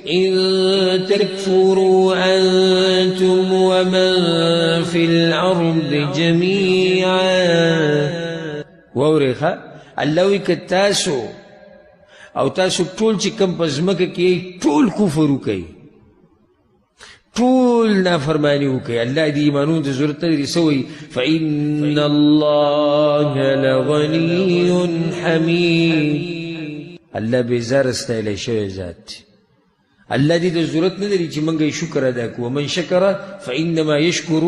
إن تكفروا أنتم ومن في الأرض جميعا وورخا الله وی که تاسو او تاسو ټول چې کم په ځمکه کې ټول کفر وکئ ټول نافرمانی وکئ الله دې ایمانونو ته ضرورت نه لري سوی فإن الله لغني حمید الله بېزاره ستایلی شوی ذات الله دې ته ضرورت نه لري چې موږ یې شکر ادا کړو ومن شکر فإنما یشکر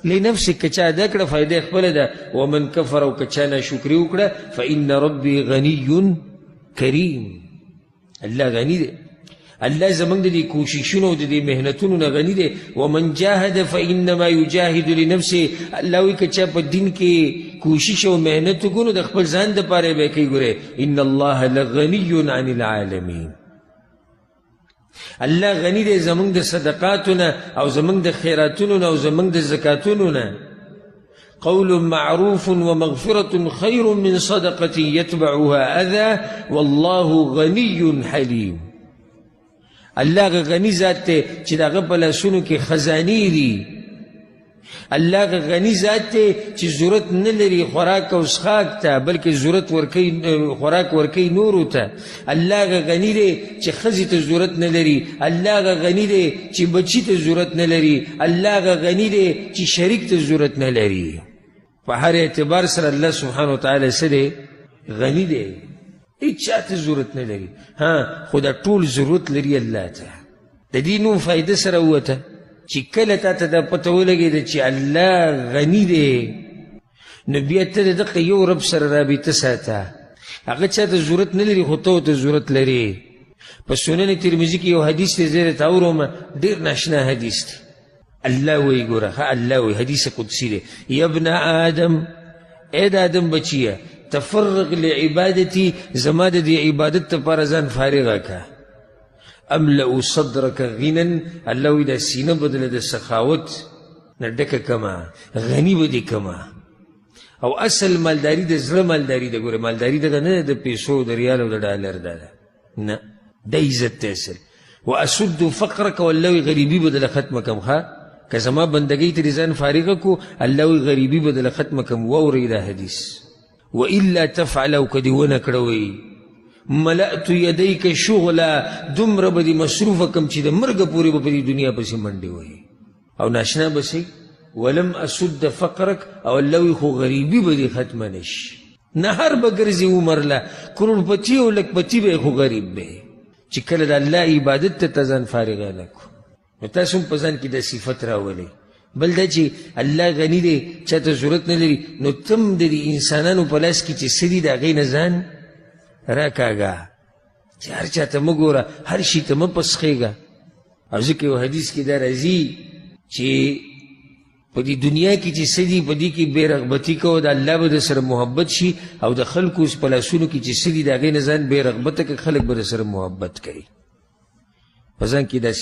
لنفسه که چا ادا کړه فایده خپله ده ومن کفر او که چا ناشکري وکړه فإن ربي غني کریم الله غني دی الله زمونږ د دې کوششونو او د دې محنتونو نه غني دی ومن جاهد فإنما یجاهد لنفسه الله وایي که چا په دین کې کوشش او محنت وکړو نو د خپل ځان دپاره به یې کوي ګورې ان الله لغني عن العالمین الله غني دی زمونږ د صدقاتو نه او زمونږ د خیراتونو نه او زمونږ د زکاتونو نه قول معروف ومغفرة خير من صدقة يتبعها أذى والله غني حليم الله غني ذات ته چې دغه په لاسونو کې خزانې دي الله غني ذات ته چې ضرورت نه لري خوراک او څښاک ته بلکې ضرورت ورکوي خوراک ورکوي نورو ته الله غني دی چې ښځې ته ضرورت نه لري الله غني دی چې بچي ته ضرورت نه لري الله غني دی چې شریک ته ضرورت نه لري په هر اعتبار سره الله سبحانه وتعالی څه دی غني دی هیڅ چا ته ضرورت نه لري خو دا ټول ضرورت لري الله ته د دې نوم فایده سره ووته چې کله تا ته دا پته ولګېده چې الله غني دی نو بیا ته د دغه یو رب سره رابطه ساته هغه چا ته ضرورت نه لري خو ته ورته ضرورت لري په سنن ترمذي کې یو حدیث دی زه درته اورم ډېر ناشنا حدیث دی الله وی ګوره الله وی حدیث قدسی دی یا ابن آدم اے د آدم بچیه تفرغ لعبادتی زما د دې عبادت لپاره ځان فارغه که املأ صدرک غنا الله وی دا سینه بدله د سخاوت نه ډکه کما غني به دې کما او اصل مالداري د زړه مالداري ده ګوره مالداري دغه نه د پیسو د ریال او د ډالر ده نه د عزت ته اصل واسد فقرک والله وی غریبي بدله ختمه کم ښه که زما بندګۍ ترې ځان فارغه کو الله وی غریبي بدله ختمه کم واورئ دا حدیث وإلا تفعل او که دې ونه کړوئ ملأت یدیک شغلا دومره به دې مصروفه کم چې د مرګه پورې به په دې دنیا پسې منډې وهي او ناشنا به سئ ولم اسد فقرک او الله وی خو غریبي به دې ختمه نشي نهر به ګرځي عمر له کروڑپتی او لکپتی به خو غریب به چې کله د الله عبادت ته ځان فارغه نه کړو نو تاسو هم په ځان کې د صفت راولئ بل دا چې الله غني دی چا ته ضرورت نه لري نو تم د دې انسانانو په لاس کې چې څه دي د هغې نه ځان راکاږه چې هر چا ته مه ګوره هر شي ته مه پسخېږه او ځکه یو حدیث کې دا راځي چې په دې دنیا کې چې څه دي په دې کې بې رغبتي کوه د الله به در سره محبت شي او د خلکو په لاسونو کې چې څه دي د هغې نه ځان بې رغبته که خلک به در سره محبت کوي په ځان کې داسې